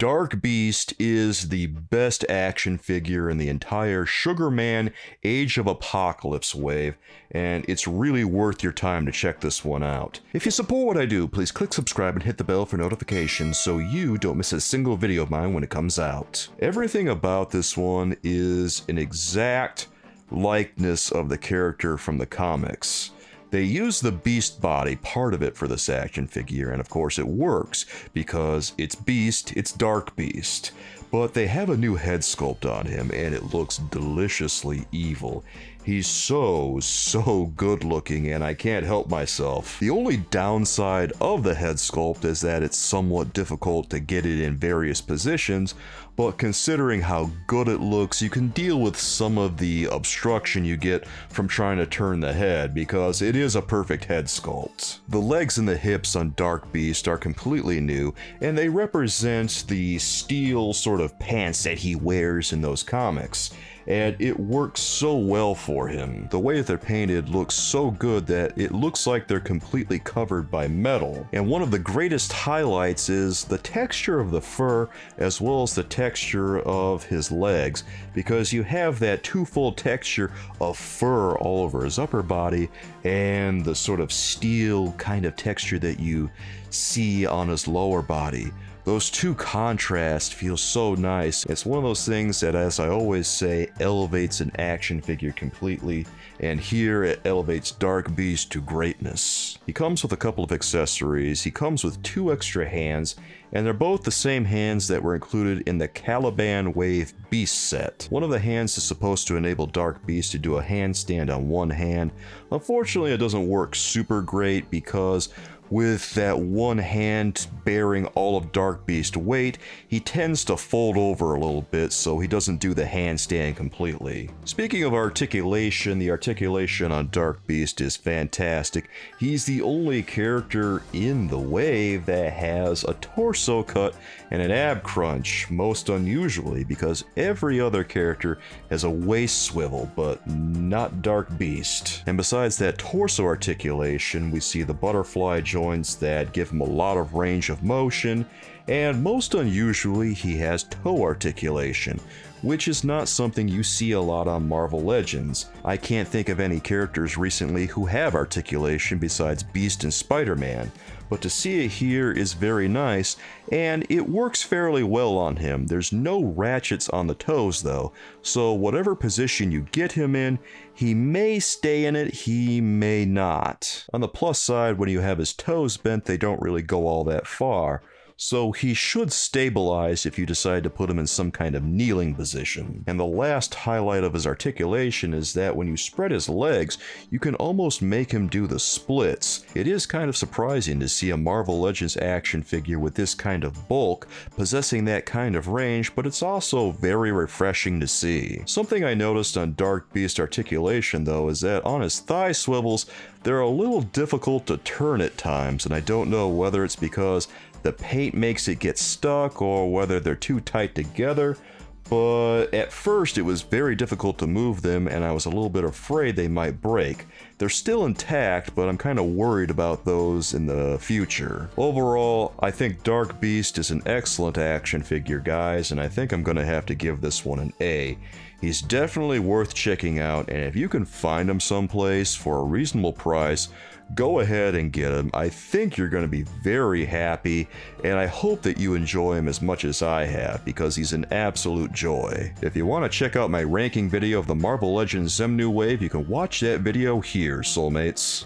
Dark Beast is the best action figure in the entire Sugarman Age of Apocalypse wave, and it's really worth your time to check this one out. If you support what I do, please click subscribe and hit the bell for notifications so you don't miss a single video of mine when it comes out. Everything about this one is an exact likeness of the character from the comics. They use the Beast body, part of it, for this action figure, and of course it works, because it's Beast, it's Dark Beast. But they have a new head sculpt on him, and it looks deliciously evil. He's so good looking, and I can't help myself. The only downside of the head sculpt is that it's somewhat difficult to get it in various positions, but considering how good it looks, you can deal with some of the obstruction you get from trying to turn the head, because it is a perfect head sculpt. The legs and the hips on Dark Beast are completely new, and they represent the steel sort of pants that he wears in those comics. And it works so well for him. The way that they're painted looks so good that it looks like they're completely covered by metal. And one of the greatest highlights is the texture of the fur as well as the texture of his legs, because you have that twofold texture of fur all over his upper body and the sort of steel kind of texture that you see on his lower body. Those two contrasts feel so nice. It's one of those things that, as I always say, elevates an action figure completely, and here it elevates Dark Beast to greatness. He comes with a couple of accessories. He comes with 2 extra hands, and they're both the same hands that were included in the Caliban Wave Beast set. One of the hands is supposed to enable Dark Beast to do a handstand on one hand. Unfortunately, it doesn't work super great because with that one hand bearing all of Dark Beast's weight, he tends to fold over a little bit, so he doesn't do the handstand completely. Speaking of articulation, the articulation on Dark Beast is fantastic. He's the only character in the wave that has a torso cut and an ab crunch, most unusually, because every other character has a waist swivel, but not Dark Beast. And besides that torso articulation, we see the butterfly joints that give him a lot of range of motion, and most unusually, he has toe articulation, which is not something you see a lot on Marvel Legends. I can't think of any characters recently who have articulation besides Beast and Spider-Man, but to see it here is very nice, and it works fairly well on him. There's no ratchets on the toes though, so whatever position you get him in, he may stay in it, he may not. On the plus side, when you have his toes bent, they don't really go all that far. So he should stabilize if you decide to put him in some kind of kneeling position. And the last highlight of his articulation is that when you spread his legs, you can almost make him do the splits. It is kind of surprising to see a Marvel Legends action figure with this kind of bulk possessing that kind of range, but it's also very refreshing to see. Something I noticed on Dark Beast articulation though is that on his thigh swivels, they're a little difficult to turn at times, and I don't know whether it's because the paint makes it get stuck or whether they're too tight together, but at first it was very difficult to move them and I was a little bit afraid they might break. They're still intact, but I'm kind of worried about those in the future. Overall, I think Dark Beast is an excellent action figure, guys, and I think I'm going to have to give this one an A. He's definitely worth checking out, and if you can find him someplace for a reasonable price, go ahead and get him. I think you're going to be very happy, and I hope that you enjoy him as much as I have, because he's an absolute joy. If you want to check out my ranking video of the Marvel Legends Zemnu Wave, you can watch that video here, soulmates.